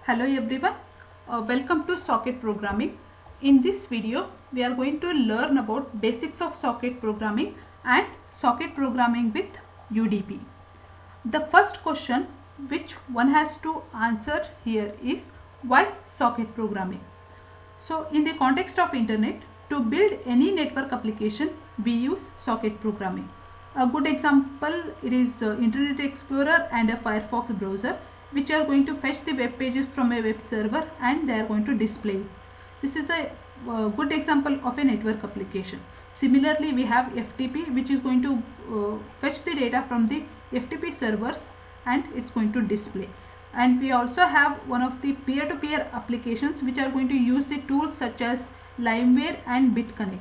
Hello everyone, welcome to socket programming. In this video we are going to learn about basics of socket programming and socket programming with UDP. The first question which one has to answer here is why socket programming. So in the context of internet, to build any network application we use socket programming. A good example, it is Internet Explorer and a Firefox browser, which are going to fetch the web pages from a web server and they are going to display it. This is a good example of a network application. Similarly, we have FTP, which is going to fetch the data from the FTP servers and it's going to display. And we also have one of the peer-to-peer applications which are going to use the tools such as Limeware and BitConnect.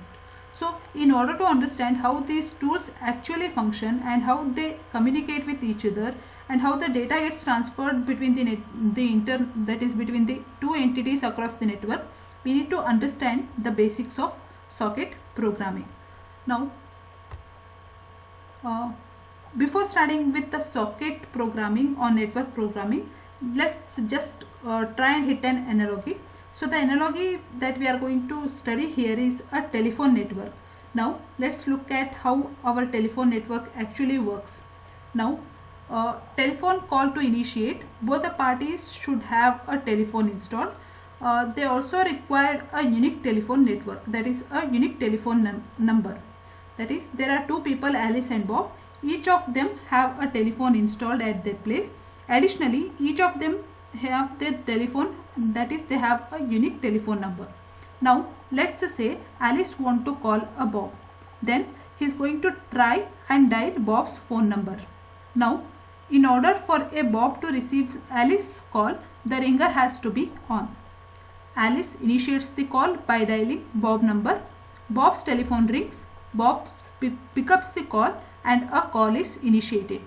So in order to understand how these tools actually function and how they communicate with each other and how the data gets transferred between between the two entities across the network, we need to understand the basics of socket programming. Now, before starting with the socket programming or network programming, let's just try and hit an analogy. So the analogy that we are going to study here is a telephone network. Now let's look at how our telephone network actually works. Now, telephone call to initiate, both the parties should have a telephone installed. They also required a unique telephone network, that is a unique telephone number. That is, there are two people, Alice and Bob. Each of them have a telephone installed at their place. Additionally, each of them have their telephone, that is, they have a unique telephone number. Now let's say Alice want to call a Bob. Then he is going to try and dial Bob's phone number. Now, in order for a Bob to receive Alice's call, the ringer has to be on. Alice initiates the call by dialing Bob number. Bob's telephone rings. Bob picks up the call and a call is initiated.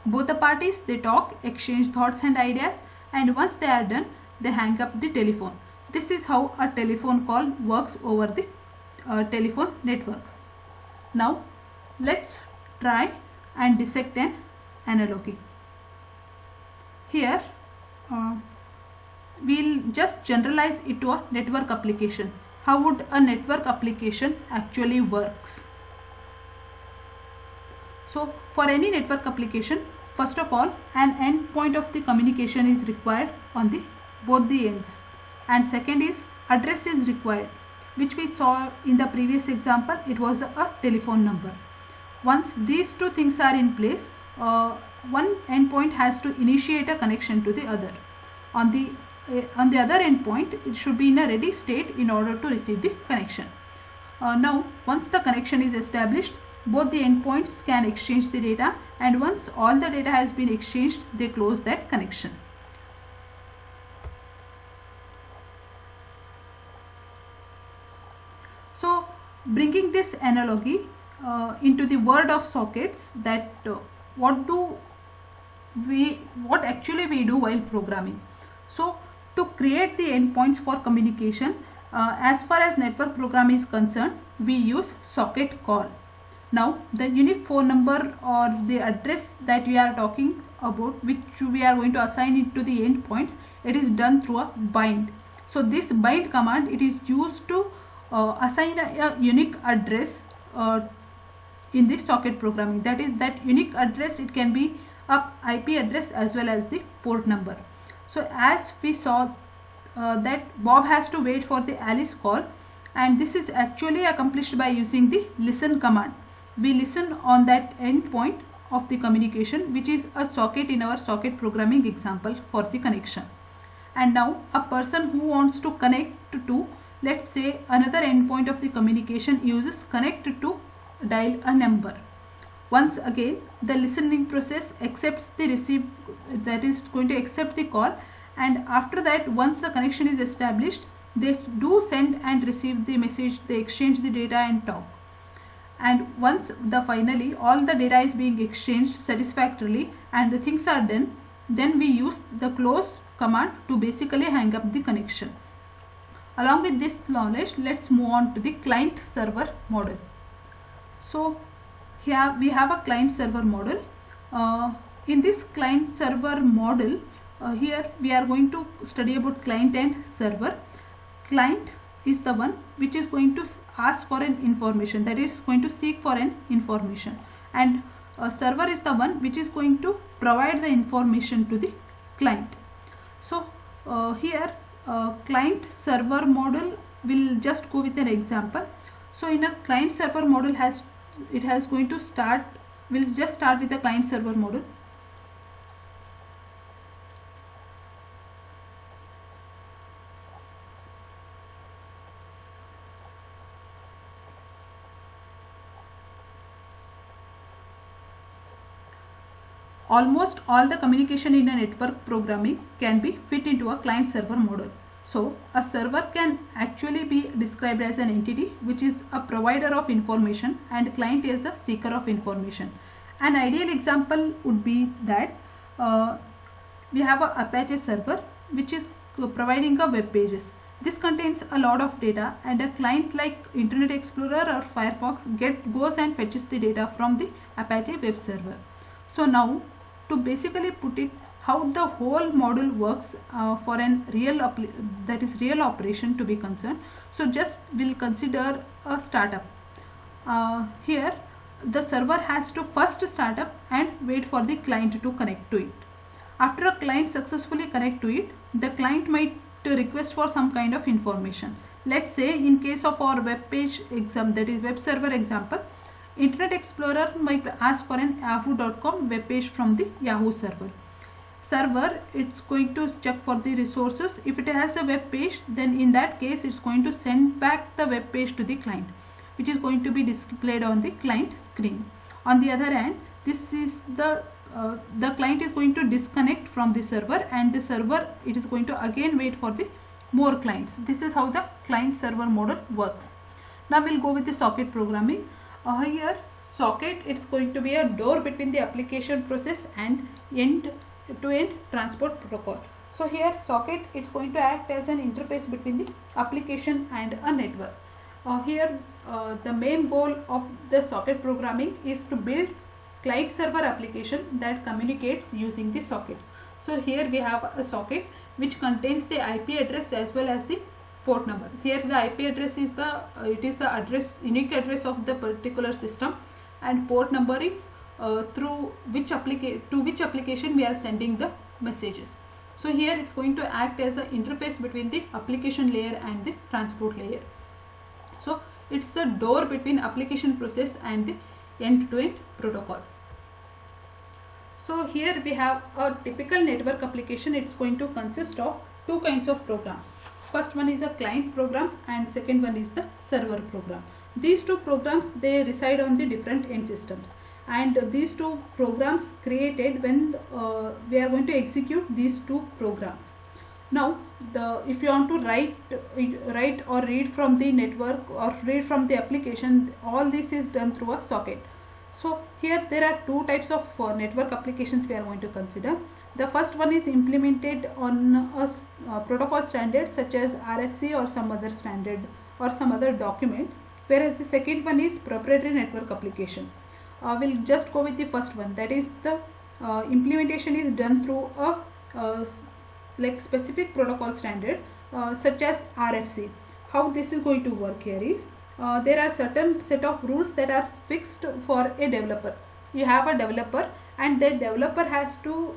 Both the parties, they talk, exchange thoughts and ideas, and once they are done, they hang up the telephone. This is how a telephone call works over the telephone network. Now let's try and dissect an analogy. Here we'll just generalize it to a network application. How would a network application actually works? So for any network application, first of all, an endpoint of the communication is required on both the ends, and second is address is required, which we saw in the previous example. It was a telephone number. Once these two things are in place, one endpoint has to initiate a connection to the other. On the other endpoint, it should be in a ready state in order to receive the connection. Now once the connection is established, both the endpoints can exchange the data, and once all the data has been exchanged, they close that connection. So bringing this analogy into the world of sockets, that what actually we do while programming. So to create the endpoints for communication, as far as network programming is concerned, we use socket call. Now the unique phone number or the address that we are talking about, which we are going to assign it to the endpoints, it is done through a bind. So this bind command, it is used to assign a unique address in the socket programming. That is, that unique address, it can be a IP address as well as the port number. So as we saw that Bob has to wait for the Alice call, and this is actually accomplished by using the listen command. We listen on that endpoint of the communication, which is a socket in our socket programming example for the connection. And now a person who wants to connect to, let's say, another endpoint of the communication uses connect to dial a number. Once again, the listening process accepts the receive, that is going to accept the call, and after that, once the connection is established, they do send and receive the message, they exchange the data and talk. And once finally all the data is being exchanged satisfactorily and the things are done, then we use the close command to basically hang up the connection. Along with this knowledge, let's move on to the client server model. So here we have a client server model. In this client server model, here we are going to study about client and server. Client is the one which is going to ask for an information, that is going to seek for an information, and server is the one which is going to provide the information to the client. So here client server model, will just go with an example. So in a client server model we'll just start with the client server model. Almost all the communication in a network programming can be fit into a client server model. So a server can actually be described as an entity which is a provider of information, and client is a seeker of information. An ideal example would be that we have a Apache server which is providing a web pages. This contains a lot of data, and a client like Internet Explorer or Firefox goes and fetches the data from the Apache web server. So now, to basically put it, how the whole model works for an real operation to be concerned. So just we'll consider a startup. Here the server has to first start up and wait for the client to connect to it. After a client successfully connect to it, the client might request for some kind of information. Let's say in case of our web page exam, that is web server example, Internet Explorer might ask for an yahoo.com web page from the Yahoo server. Server, it's going to check for the resources. If it has a web page, then in that case it's going to send back the web page to the client, which is going to be displayed on the client screen. On the other hand, this is the client is going to disconnect from the server, and the server, it is going to again wait for the more clients. This is how the client server model works. Now we'll go with the socket programming. Here socket, it's going to be a door between the application process and end-to-end transport protocol. So here socket, it's going to act as an interface between the application and a network. Here the main goal of the socket programming is to build client server application that communicates using the sockets. So here we have a socket which contains the IP address as well as the port number. Here the IP address is the unique address of the particular system, and port number is to which application we are sending the messages. So here it's going to act as an interface between the application layer and the transport layer. So it's a door between application process and the end-to-end protocol. So here we have a typical network application. It's going to consist of two kinds of programs. First one is a client program, and second one is the server program. These two programs, they reside on the different end systems, and these two programs created when we are going to execute these two programs. Now if you want to write or read from the network or read from the application, all this is done through a socket. So here there are two types of network applications we are going to consider. The first one is implemented on a protocol standard such as RFC or some other standard or some other document, whereas the second one is proprietary network application. We'll just go with the first one, that is the implementation is done through a like specific protocol standard such as RFC. How this is going to work here is there are certain set of rules that are fixed for a developer. You have a developer, and that developer has to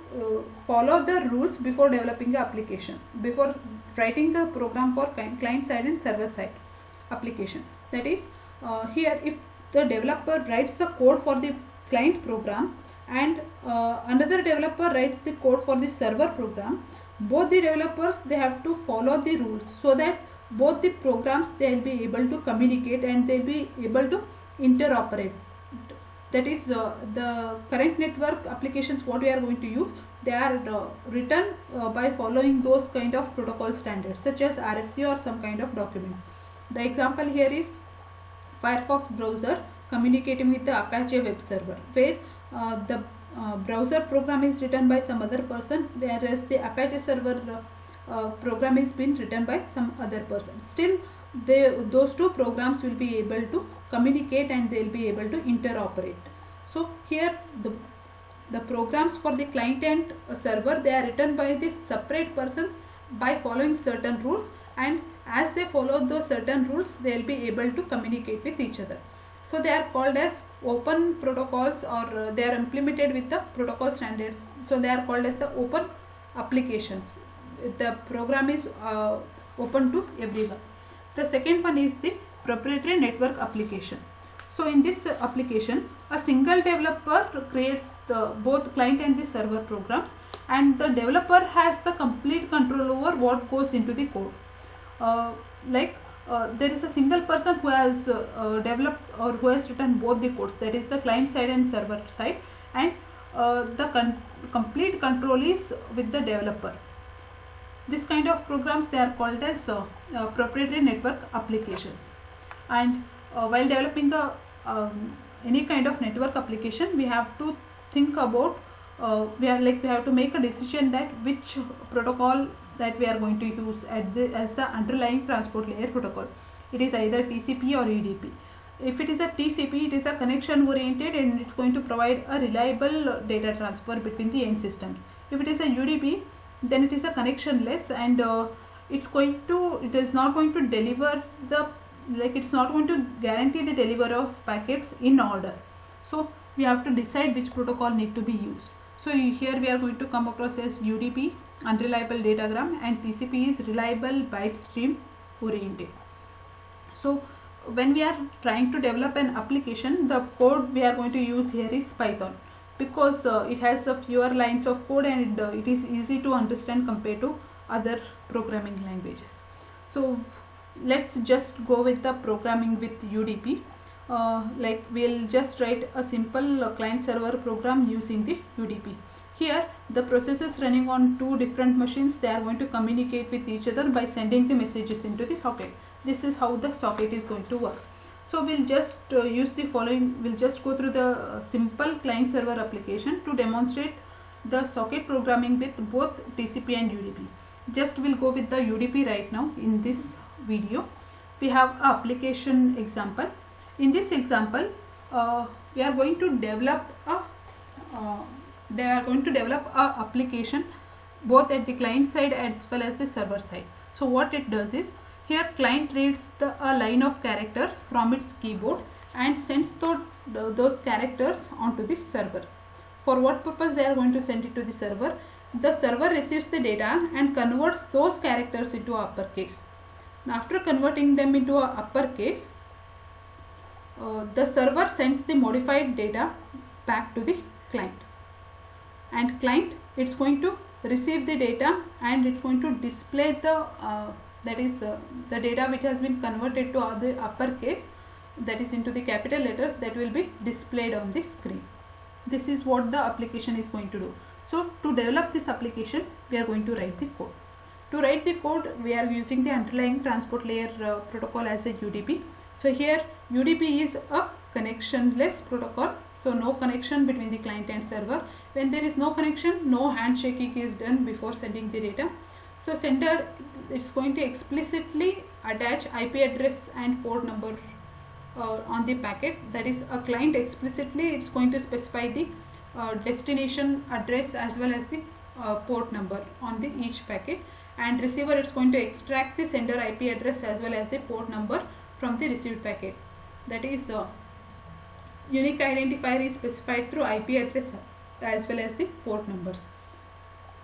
follow the rules before developing the application, before writing the program for client side and server side application. That is here if the developer writes the code for the client program and another developer writes the code for the server program, both the developers, they have to follow the rules so that both the programs, they will be able to communicate and they will be able to interoperate. That is the current network applications what we are going to use, they are written by following those kind of protocol standards such as RFC or some kind of documents. The example here is Firefox browser communicating with the Apache web server, where the browser program is written by some other person, whereas the Apache server program is been written by some other person. Still those two programs will be able to communicate and they will be able to interoperate. So here The programs for the client and server, they are written by the separate persons by following certain rules, and as they follow those certain rules, they will be able to communicate with each other. So they are called as open protocols, or they are implemented with the protocol standards. So they are called as the open applications. The program is open to everyone. The second one is the proprietary network application. So in this application, a single developer creates both client and the server programs, and the developer has the complete control over what goes into the code. There is a single person who has developed or who has written both the codes, that is the client side and server side, and the complete control is with the developer. This kind of programs, they are called as proprietary network applications. And while developing the any kind of network application, we have to think about we have to make a decision that which protocol that we are going to use as the underlying transport layer protocol. It is either TCP or UDP. If it is a TCP, it is a connection oriented and it's going to provide a reliable data transfer between the end systems. If it is a UDP, then it is a connectionless, and it is not going to deliver it's not going to guarantee the delivery of packets in order. So we have to decide which protocol need to be used. So here we are going to come across as UDP, unreliable datagram, and TCP is reliable byte stream oriented. So when we are trying to develop an application, the code we are going to use here is Python, because it has a fewer lines of code, and it is easy to understand compared to other programming languages. So let's just go with the programming with UDP. We'll just write a simple client server program using the UDP. Here the processes running on two different machines, they are going to communicate with each other by sending the messages into the socket. This is how the socket is going to work. So we'll just use the following, we'll just go through the simple client server application to demonstrate the socket programming with both TCP and UDP. Just we'll go with the UDP right now. In this video we have an application example. In this example we are going to develop a application both at the client side as well as the server side. So what it does is, here client reads a line of characters from its keyboard and sends those characters onto the server. For what purpose they are going to send it to the server? The server receives the data and converts those characters into uppercase. Now after converting them into a uppercase, the server sends the modified data back to the client, and client, it's going to receive the data and it's going to display the the data which has been converted to the uppercase, that is into the capital letters, that will be displayed on the screen. This is what the application is going to do. So to develop this application, we are going to write the code. To write the code, we are using the underlying transport layer protocol as a UDP. So here UDP is a connectionless protocol, so no connection between the client and server. When there is no connection, no handshaking is done before sending the data. So sender, it's going to explicitly attach IP address and port number on the packet. That is, a client explicitly it's going to specify the destination address as well as the port number on the each packet, and receiver, it's going to extract the sender IP address as well as the port number from the received packet. That is, unique identifier is specified through IP address as well as the port numbers.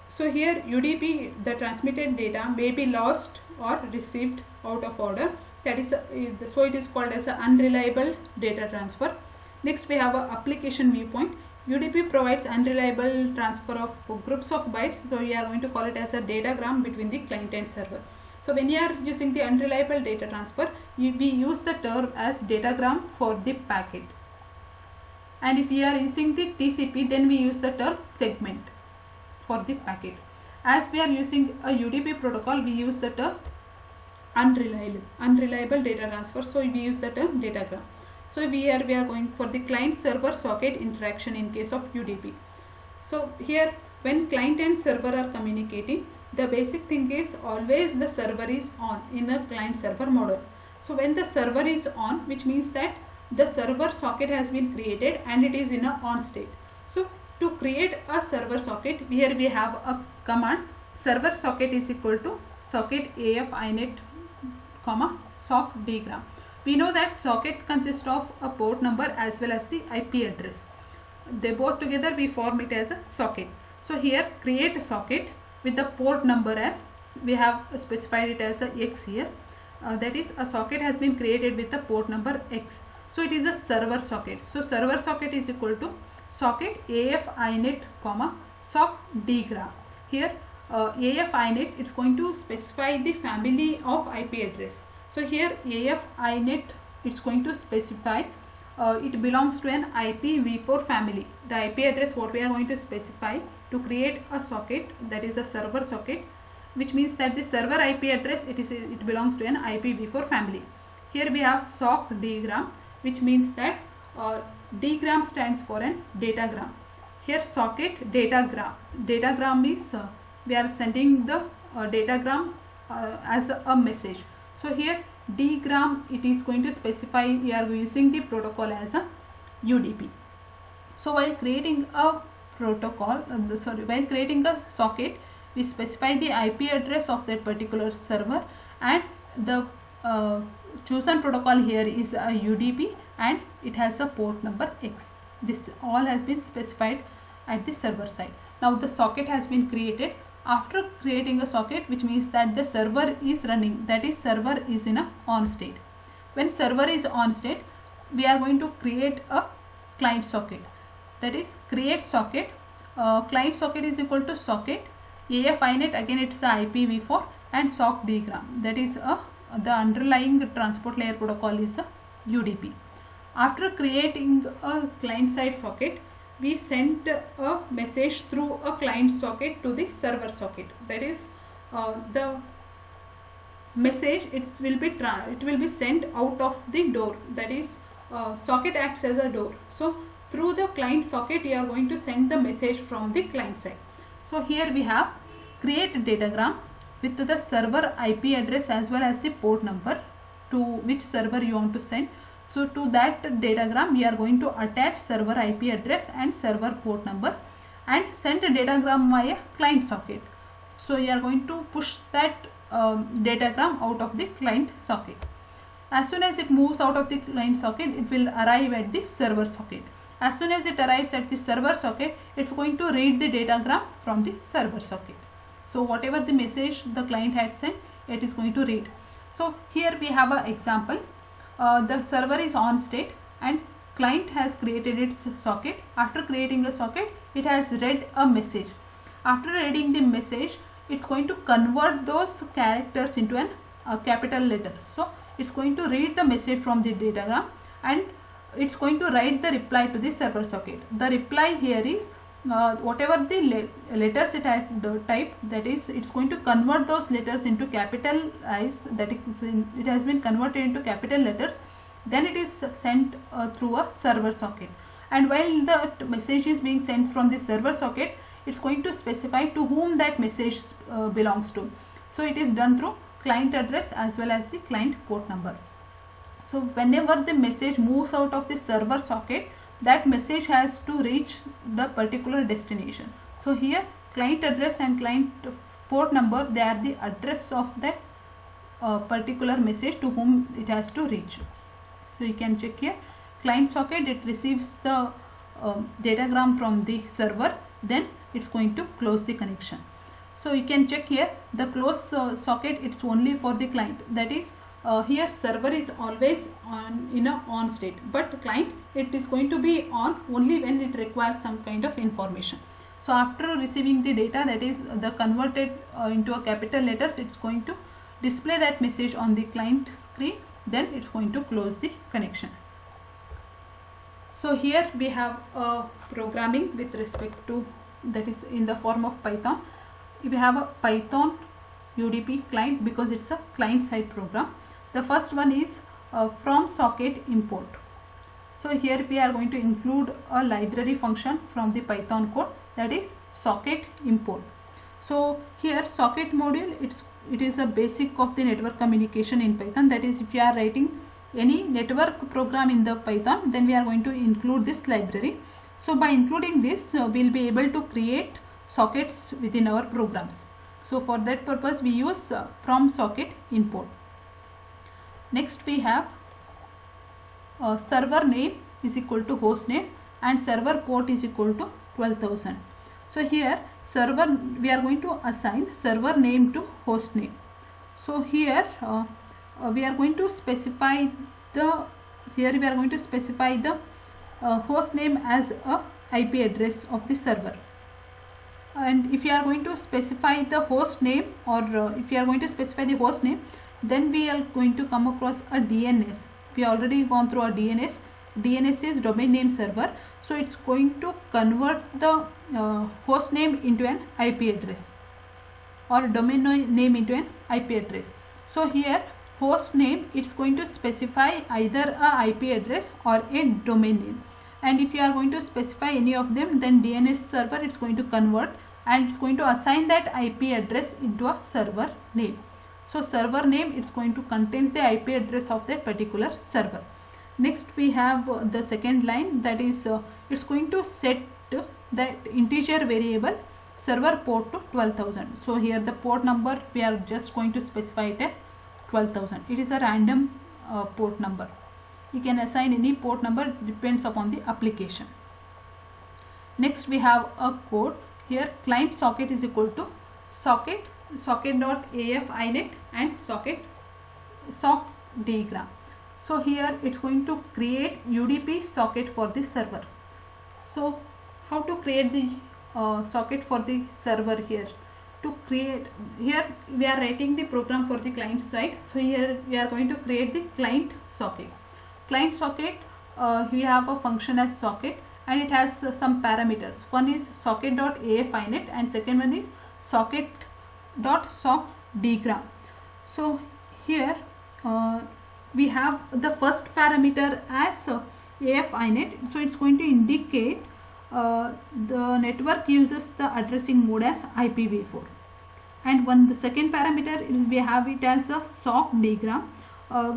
So here UDP, the transmitted data may be lost or received out of order. That is, so it is called as an unreliable data transfer. Next we have a application viewpoint. UDP provides unreliable transfer of groups of bytes, so we are going to call it as a datagram between the client and server. So when you are using the unreliable data transfer, we use the term as datagram for the packet, and if we are using the TCP, then we use the term segment for the packet. As we are using a UDP protocol, we use the term unreliable data transfer, so we use the term datagram. So we are going for the client server socket interaction in case of UDP. So here when client and server are communicating, the basic thing is always the server is on in a client server model. So when the server is on, which means that the server socket has been created and it is in a on state. So To create a server socket, here we have a command server socket is equal to socket AF inet comma sock dgram. We know that socket consists of a port number as well as the IP address. They both together we form it as a socket. So here create a socket with the port number as we have specified it as a X here. That is, a socket has been created with the port number X. So it is a server socket. So server socket is equal to socket AF inet comma sock dgram. Here AF inet, it's going to specify the family of IP address. So here AF inet, it's going to specify it belongs to an IPv4 family. The IP address what we are going to specify to create a socket, that is a server socket, which means that the server IP address it belongs to an IPv4 family. Here we have sock dgram, which means that dgram stands for an datagram. Here socket datagram. Datagram is we are sending the datagram as a message. So here dgram, it is going to specify we are using the protocol as a UDP. So while creating a protocol, while creating a socket, we specify the IP address of that particular server, and the chosen protocol here is a UDP and it has a port number X. This all has been specified at the server side. Now the socket has been created. After creating a socket, which means that the server is running, that is server is in a on state. When server is on state, we are going to create a client socket. That is create socket. Client socket is equal to socket AF inet, again it's a IPv4, and sock dgram, that is the underlying transport layer protocol is a UDP. After creating a client side socket, we sent a message through a client socket to the server socket. That is the message it will be sent out of the door. That is socket acts as a door. So through the client socket you are going to send the message from the client side. So here we have create datagram with the server IP address as well as the port number to which server you want to send. So to that datagram we are going to attach server IP address and server port number and send a datagram via client socket. So you are going to push that datagram out of the client socket. As soon as it moves out of the client socket, it will arrive at the server socket. As soon as it arrives at the server socket, it's going to read the datagram from the server socket. So whatever the message the client had sent, it is going to read. So here we have an example. The server is on state and client has created its socket. After creating a socket, it has read a message. After reading the message, it's going to convert those characters into a capital letter. So it's going to read the message from the datagram and it's going to write the reply to the server socket. The reply here is whatever the letters it had typed, that is, it's going to convert those letters into capital I's, that it has been converted into capital letters. Then it is sent through a server socket. And while the message is being sent from the server socket, it's going to specify to whom that message belongs to. So it is done through client address as well as the client port number. So whenever the message moves out of the server socket, that message has to reach the particular destination. So here client address and client port number, they are the address of that particular message to whom it has to reach. So you can check here, client socket, it receives the datagram from the server, then it's going to close the connection. So you can check here, the close socket, it's only for the client. That is, here server is always on in a on state, but client, it is going to be on only when it requires some kind of information. So after receiving the data, that is the converted into a capital letters, it's going to display that message on the client screen, then it's going to close the connection. So here we have programming with respect to, that is in the form of Python. We have a Python UDP client because it's a client side program. The first one is from socket import. So here we are going to include a library function from the Python code, that is socket import. So here socket module, it is a basic of the network communication in Python. That is, if you are writing any network program in the Python, then we are going to include this library. So by including this, we'll be able to create sockets within our programs. So for that purpose we use from socket import. Next we have server name is equal to host name and server port is equal to 12,000. So here server, we are going to assign server name to host name. So here we are going to specify the, here we are going to specify the host name as a IP address of the server. And if you are going to specify the host name, or if you are going to specify the host name, then we are going to come across a DNS. We already gone through a DNS. DNS is domain name server, so it's going to convert the host name into an IP address, or domain name into an IP address. So here host name, it's going to specify either a IP address or a domain name, and if you are going to specify any of them, then DNS server it's going to convert and it's going to assign that IP address into a server name. So server name, it's going to contain the IP address of that particular server. Next we have the second line, that is it's going to set that integer variable server port to 12,000. So here the port number we are just going to specify it as 12,000. It is a random port number. You can assign any port number, depends upon the application. Next we have a code. Here client socket is equal to socket.af inet and sock diagram. So here it's going to create UDP socket for the server. So how to create the socket for the server here? To create, here we are writing the program for the client side. So here we are going to create the client socket. Client socket, we have a function as socket, and it has some parameters. One is socket.af inet and second one is socket.sock diagram. So here we have the first parameter as af inet. So it's going to indicate the network uses the addressing mode as IPv4, and the second parameter is we have it as a sock diagram,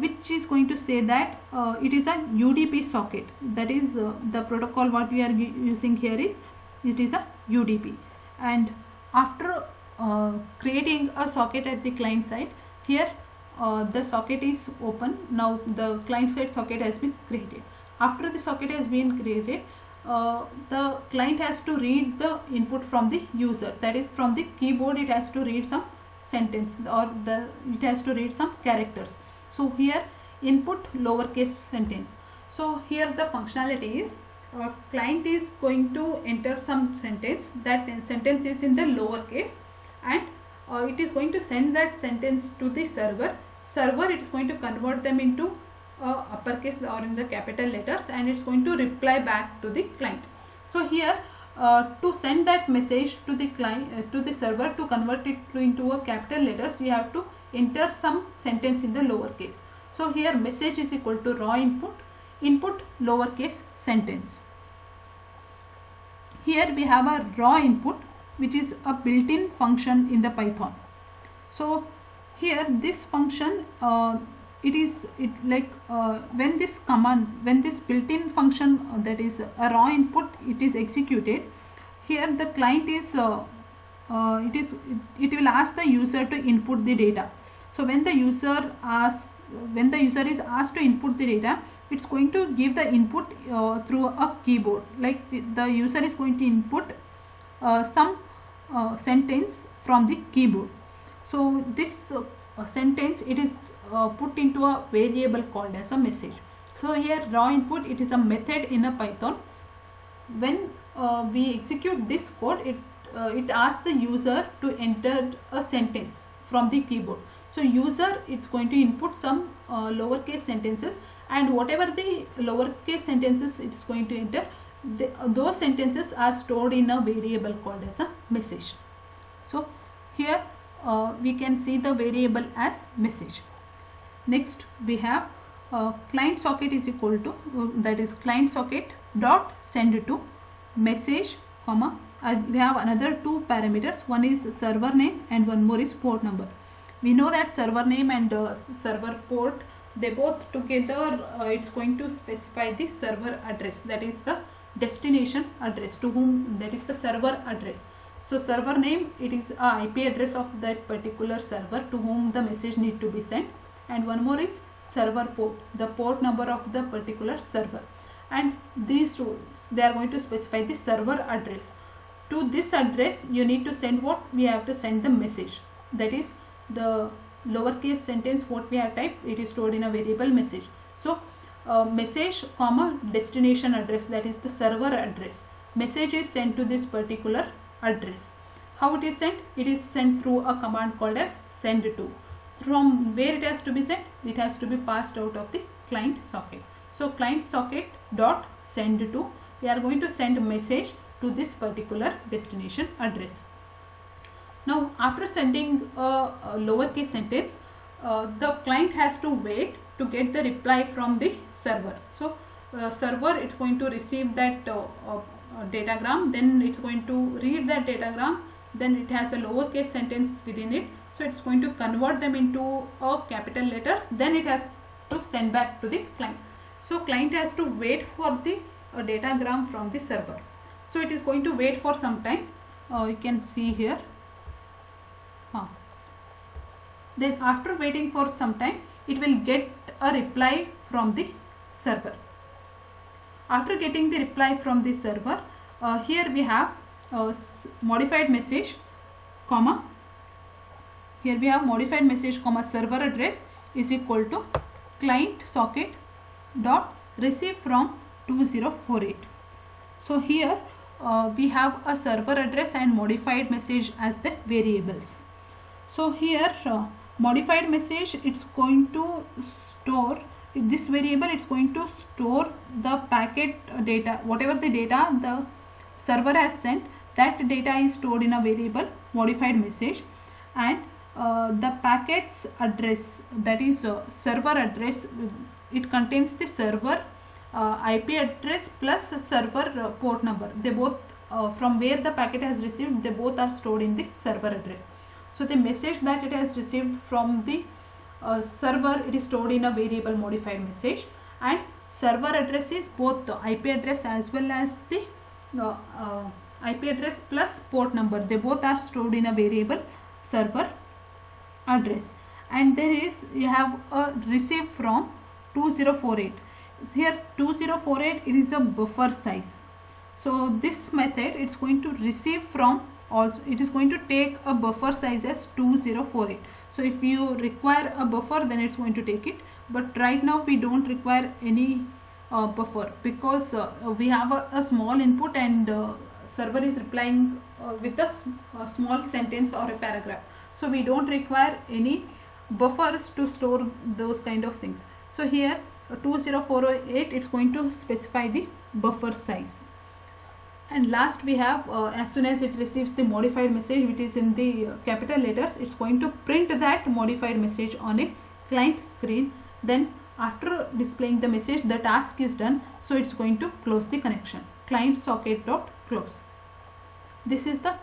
which is going to say that it is a UDP socket. That is the protocol what we are using here is, it is a UDP. And after creating a socket at the client side, here the socket is open. Now the client side socket has been created. After the socket has been created, the client has to read the input from the user, that is from the keyboard it has to read some sentence, or it has to read some characters. So here input lowercase sentence. So here the functionality is client is going to enter some sentence, that sentence is in the lowercase, and it is going to send that sentence to the server. It is going to convert them into uppercase or in the capital letters, and it's going to reply back to the client. So here to send that message to the client, to the server, to convert it into a capital letters, we have to enter some sentence in the lowercase. So here message is equal to raw input lowercase sentence. Here we have a raw input, which is a built-in function in the Python. So here this function, when this command, when this built-in function that is a raw input, it is executed, here the client is it will ask the user to input the data. So when the user is asked to input the data, it's going to give the input through a keyboard. Like the user is going to input some sentence from the keyboard. So this sentence, it is put into a variable called as a message. So here raw input, it is a method in a Python. When we execute this code, it asks the user to enter a sentence from the keyboard. So user, it's going to input some lowercase sentences, and whatever the lowercase sentences it is going to enter, those sentences are stored in a variable called as a message. So here we can see the variable as message. Next we have client socket is equal to that is client socket dot send to message comma, we have another two parameters. One is server name and one more is port number. We know that server name and server port, they both together it's going to specify the server address, that is the destination address, to whom, that is the server address. So server name, it is a IP address of that particular server to whom the message need to be sent, and one more is server port, the port number of the particular server. And these two, they are going to specify the server address. To this address you need to send what? We have to send the message, that is the lowercase sentence what we have typed, it is stored in a variable message. So message comma destination address, that is the server address. Message is sent to this particular address. How it is sent? It is sent through a command called as send to. From where it has to be sent? It has to be passed out of the client socket. So client socket dot send to, we are going to send a message to this particular destination address. Now after sending a lowercase sentence, the client has to wait to get the reply from the server. So server, it's going to receive that datagram, then it's going to read that datagram, then it has a lowercase sentence within it, so it's going to convert them into capital letters, then it has to send back to the client. So client has to wait for the datagram from the server. So it is going to wait for some time. You can see here. Then after waiting for some time, it will get a reply from the server. After getting the reply from the server, here we have modified message comma, here we have modified message comma server address is equal to client socket dot receive from 2048. So here we have a server address and modified message as the variables. So here modified message, it's going to store this variable, it's going to store the packet data, whatever the data the server has sent, that data is stored in a variable modified message, and the packet's address, that is server address, it contains the server IP address plus server port number. They both from where the packet has received, they both are stored in the server address. So the message that it has received from the server, it is stored in a variable modified message, and server address is both the IP address as well as the IP address plus port number, they both are stored in a variable server address. And there is, you have a receive from 2048. Here 2048, it is a buffer size. So this method, it's going to receive from, also it is going to take a buffer size as 2048. So if you require a buffer, then it's going to take it, but right now we don't require any buffer, because we have a small input and server is replying with a small sentence or a paragraph. So we don't require any buffers to store those kind of things. So here 2048, it's going to specify the buffer size. And last we have as soon as it receives the modified message which is in the capital letters, it's going to print that modified message on a client screen. Then after displaying the message, the task is done, so it's going to close the connection. Client socket dot close. This is the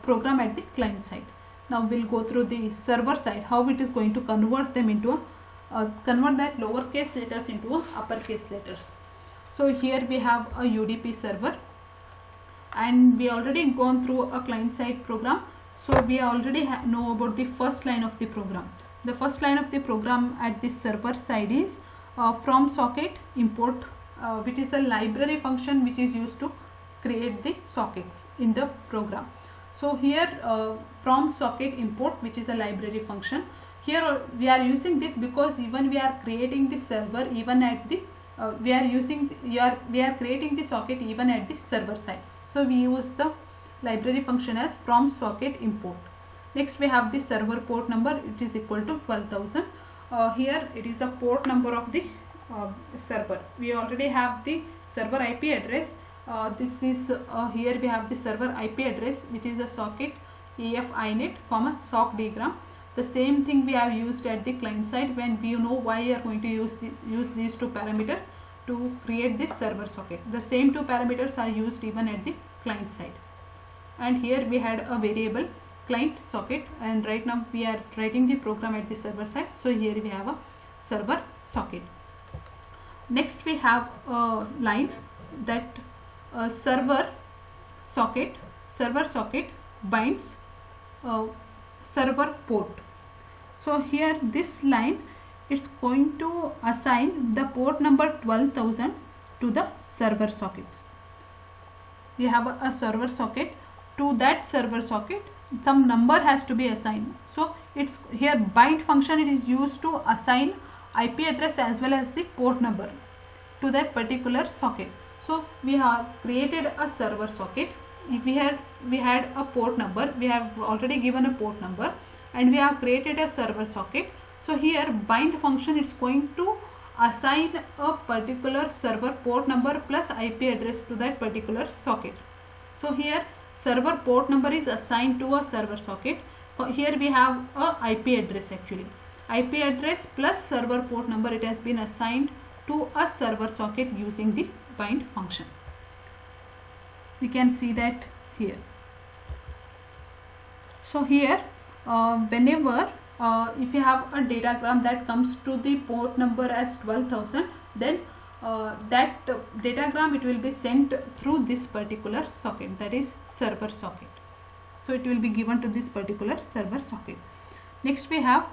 program at the client side. Now we'll go through the server side, how it is going to convert them into convert that lowercase letters into uppercase letters. So here we have a UDP server, and we already gone through a client side program, so we already know about the first line of the program. The first line of the program at the server side is from socket import, which is a library function which is used to create the sockets in the program. So here from socket import, which is a library function, here we are using this because even we are creating the server even at the we are creating the socket even at the server side. So we use the library function as from socket import. Next we have the server port number, it is equal to 12,000. Here it is a port number of the server. We already have the server IP address. This is here we have the server IP address, which is a socket EFINET, sock diagram. The same thing we have used at the client side, when we know why we are going to use these two parameters to create this server socket. The same two parameters are used even at the client side. And here we had a variable client socket, and right now we are writing the program at the server side, so here we have a server socket. Next we have a line that server socket binds server port. So here this line, it's going to assign the port number 12,000 to the server sockets. We have a server socket. To that server socket some number has to be assigned. So it's here bind function, it is used to assign IP address as well as the port number to that particular socket. So we have created a server socket. If we had a port number, we have already given a port number, and we have created a server socket. So here bind function is going to assign a particular server port number plus IP address to that particular socket. So here server port number is assigned to a server socket. Here we have a IP address, actually IP address plus server port number, it has been assigned to a server socket using the bind function. We can see that here. So here whenever if you have a datagram that comes to the port number as 12,000, then that datagram, it will be sent through this particular socket, that is server socket. So it will be given to this particular server socket. Next we have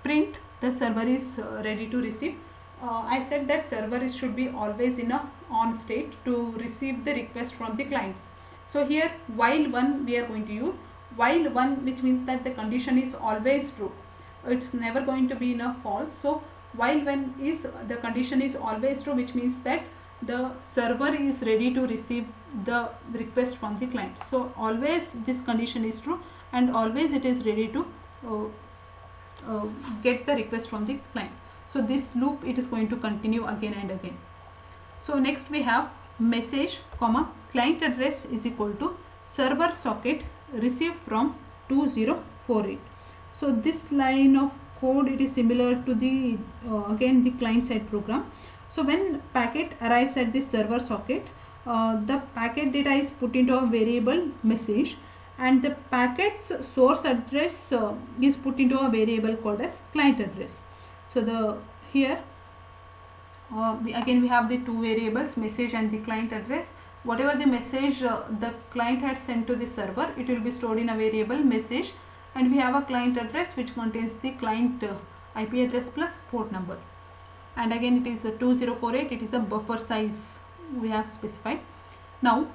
print the server is ready to receive. I said that server should be always in a on state to receive the request from the clients. So here while one we are going to use while one, which means that the condition is always true, it's never going to be in a false. So while when is the condition is always true, which means that the server is ready to receive the request from the client. So always this condition is true and always it is ready to get the request from the client. So this loop, it is going to continue again and again. So next we have message comma client address is equal to server socket received from 2048. So this line of code, it is similar to the again the client side program. So when packet arrives at the server socket, the packet data is put into a variable message, and the packet's source address is put into a variable called as client address. So the here again we have the two variables, message and the client address. Whatever the message the client had sent to the server, it will be stored in a variable message, and we have a client address which contains the client IP address plus port number, and again it is a 2048, it is a buffer size we have specified. Now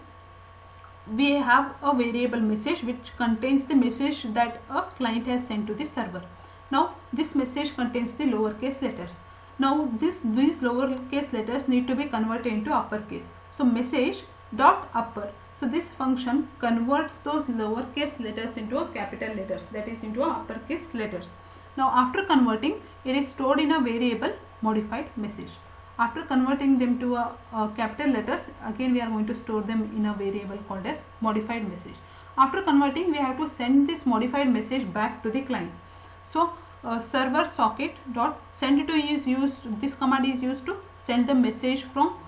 we have a variable message which contains the message that a client has sent to the server. Now this message contains the lowercase letters. Now these lowercase letters need to be converted into uppercase. So message dot upper. So this function converts those lowercase letters into a capital letters, that is into a uppercase letters. Now after converting, it is stored in a variable modified message. After converting them to a capital letters, again we are going to store them in a variable called as modified message. After converting, we have to send this modified message back to the client. So server socket dot send to is used, this command is used to send the message from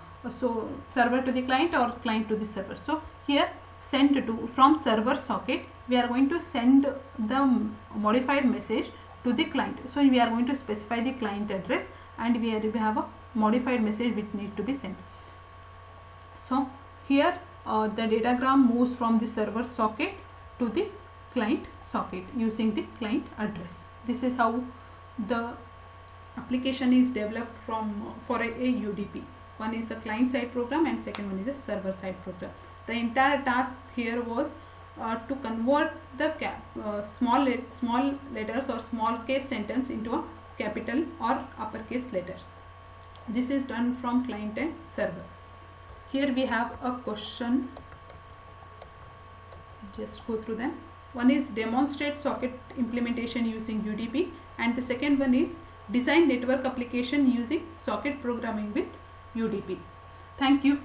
server to the client or client to the server. So here send to from server socket, we are going to send the modified message to the client. So we are going to specify the client address, and we have a modified message which need to be sent. So here the datagram moves from the server socket to the client socket using the client address. This is how the application is developed for a UDP. One is a client side program and second one is a server side program. The entire task here was to convert the small letters or small case sentence into a capital or uppercase letter. This is done from client and server. Here we have a question. Just go through them. One is demonstrate socket implementation using UDP, and the second one is design network application using socket programming with UDP. Thank you.